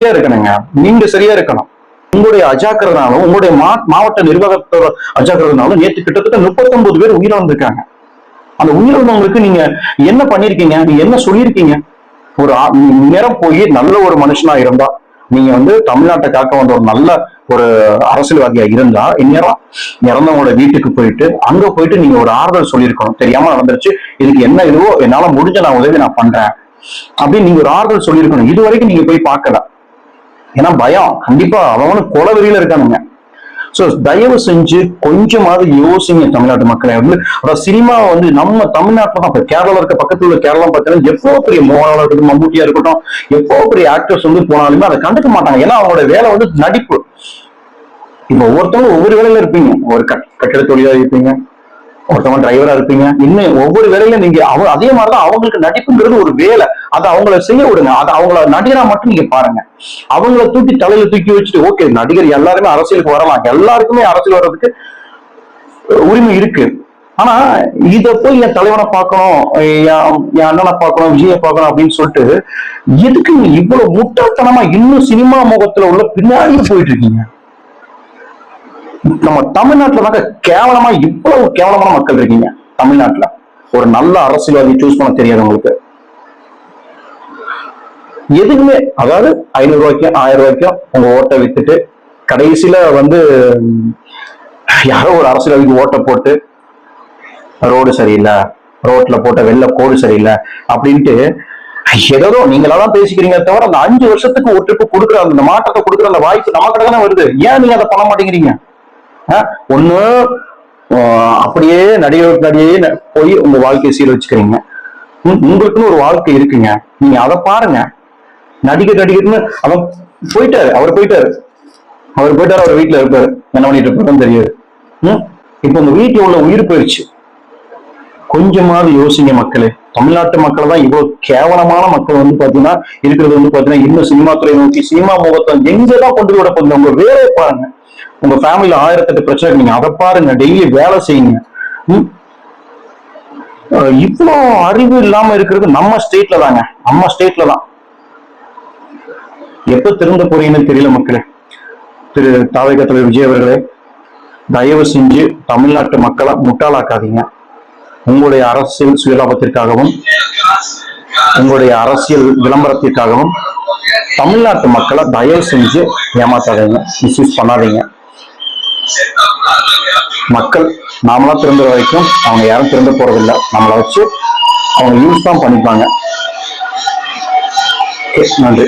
இருக்கணுங்க. நீங்க சரியா இருக்கணும். உங்களுடைய அஜாக்கிரதனாலும் உங்களுடைய மாவட்ட நிர்வாகத்தோட அஜாக்கிரதனாலும் நேற்று கிட்டத்தட்ட 39 பேர் உயிரிழந்திருக்காங்க. அந்த உயிரிழந்தவங்களுக்கு நீங்க என்ன பண்ணிருக்கீங்க? நீங்க என்ன சொல்லியிருக்கீங்க? ஒரு நேரம் போய் நல்ல ஒரு மனுஷனா இருந்தா, நீங்க தமிழ்நாட்டை காக்க வந்த ஒரு நல்ல ஒரு அரசியல்வாதியா இருந்தா, இந்நேரம் இறந்தவங்களோட வீட்டுக்கு போயிட்டு அங்க போயிட்டு நீங்க ஒரு ஆறுதல் சொல்லியிருக்கணும். தெரியாம நடந்துருச்சு, இதுக்கு என்ன இதுவோ என்னால முடிஞ்ச நான் உதவி நான் பண்றேன் அப்படின்னு நீங்க ஒரு ஆறுதல் சொல்லியிருக்கணும். இது வரைக்கும் நீங்க போய் பார்க்கல. ஏன்னா பயம், கண்டிப்பா அவனும் கொலை வெறியில இருக்கானுங்க. சோ தயவு செஞ்சு கொஞ்சமாவது யோசிங்க தமிழ்நாட்டு மக்களை. சினிமா நம்ம தமிழ்நாட்டுல தான், கேரளால இருக்க பக்கத்துல உள்ள கேரளா பார்த்தீங்கன்னா எவ்வளவு பெரிய மோகன்லாலா இருக்கட்டும், மம்முட்டியா இருக்கட்டும், எவ்வளவு பெரிய ஆக்டர்ஸ் போனாலுமே அதை கண்டுக்க மாட்டாங்க. ஏன்னா அவங்களோட வேலை நடிப்பு. இப்ப ஒவ்வொருத்தவங்க ஒவ்வொரு வேலையில இருப்பீங்க. ஒரு கட்டிட தொழிலா இருப்பீங்க, ஒருத்தவங்க டிரைவரா இருப்பீங்க, இன்னும் ஒவ்வொரு வேலையில நீங்க அதே மாதிரிதான் அவங்களுக்கு நடிப்புங்கிறது ஒரு வேலை. அதை அவங்கள செய்ய விடுங்க. அதை அவங்கள நடிகரா மட்டும் நீங்க பாருங்க. அவங்கள தலையில தூக்கி வச்சுட்டு ஓகே நடிகர் எல்லாருமே அரசியலுக்கு வரலாம், எல்லாருக்குமே அரசியல் வர்றதுக்கு உரிமை இருக்கு. ஆனா இத போய் என் தலைவனை பார்க்கணும், என் அண்ணனை பார்க்கணும், விஜயை பார்க்கணும் அப்படின்னு சொல்லிட்டு எதுக்கு நீங்க இவ்வளவு முட்டாள்தனமா இன்னும் சினிமா முகத்துல உள்ள பின்னாடியே போயிட்டு இருக்கீங்க? நம்ம தமிழ்நாட்டுல தாங்க கேவலமா இவ்வளவு கேவலமான மக்கள் இருக்கீங்க. தமிழ்நாட்டுல ஒரு நல்ல அரசியல்வாதி சூஸ் பண்ண தெரியாது உங்களுக்கு. எதுக்குமே, அதாவது 500 ரூபாய்க்கும் 1000 ரூபாய்க்கும் உங்க ஓட்டை வித்துட்டு கடைசியில யாரோ ஒரு அரசியல்வாதிக்கு ஓட்டை போட்டு ரோடு சரியில்லை, ரோட்ல போட்ட வெள்ளை கோடு சரியில்லை அப்படின்ட்டு ஏதோ நீங்களாதான் பேசிக்கிறீங்க தவிர அந்த 5 வருஷத்துக்கு ஒரு ட்ரிப்பு கொடுக்குற அந்த மாற்றத்தை கொடுக்குற அந்த வாய்ப்பு நம்ம கிட்ட தானே வருது. ஏன் நீங்க அதை பண்ண மாட்டேங்கிறீங்க? ஒண்ணு அப்படியே நடிகை போய் உங்க வாழ்க்கையை சீர வச்சுக்கிறீங்க. உங்களுக்குன்னு ஒரு வாழ்க்கை இருக்குங்க, நீங்க அதை பாருங்க. நடிகர்னு அவன் போயிட்டாரு, அவர் போயிட்டாரு, அவர் வீட்டுல இருப்பாரு, என்ன பண்ணிட்டு இருப்பாருன்னு தெரியாது. இப்ப உங்க வீட்டுல உள்ள உயிர் போயிடுச்சு. கொஞ்சமாவது யோசிங்க மக்களே. தமிழ்நாட்டு மக்கள் தான் இவ்வளவு கேவலமான மக்கள் பாத்தீங்கன்னா இருக்கிறது பாத்தீங்கன்னா இன்னும் சினிமா துறை நோக்கி சினிமா முகத்தை எங்கதான் கொண்டு விட போகுது. உங்க வேலையை பாருங்க. உங்க ஃபேமிலியில 1008 பிரச்சனை, நீங்க அதை பாருங்க. டெய்லி வேலை செய்யுங்க. இவ்வளவு அறிவு இல்லாம இருக்கிறது நம்ம ஸ்டேட்ல தாங்க, நம்ம ஸ்டேட்ல தான். எப்ப திருந்த போறீங்கன்னு தெரியல மக்களே. திரு தாவேகா தலைவர் விஜய் அவர்களே, தயவு செஞ்சு தமிழ்நாட்டு மக்களை முட்டாளாக்காதீங்க. உங்களுடைய அரசியல் சுயலாபத்திற்காகவும் உங்களுடைய அரசியல் விளம்பரத்திற்காகவும் தமிழ்நாட்டு மக்களை தயவு செஞ்சு ஏமாத்தாதீங்க, மிஸ்யூஸ் பண்ணாதீங்க. மக்கள் நாமளா திருந்த வரைக்கும் அவங்க யாரும் திருந்த போறதில்லை. நம்மளை வச்சு அவங்க யூஸ் தான் பண்ணிப்பாங்க. நன்றி.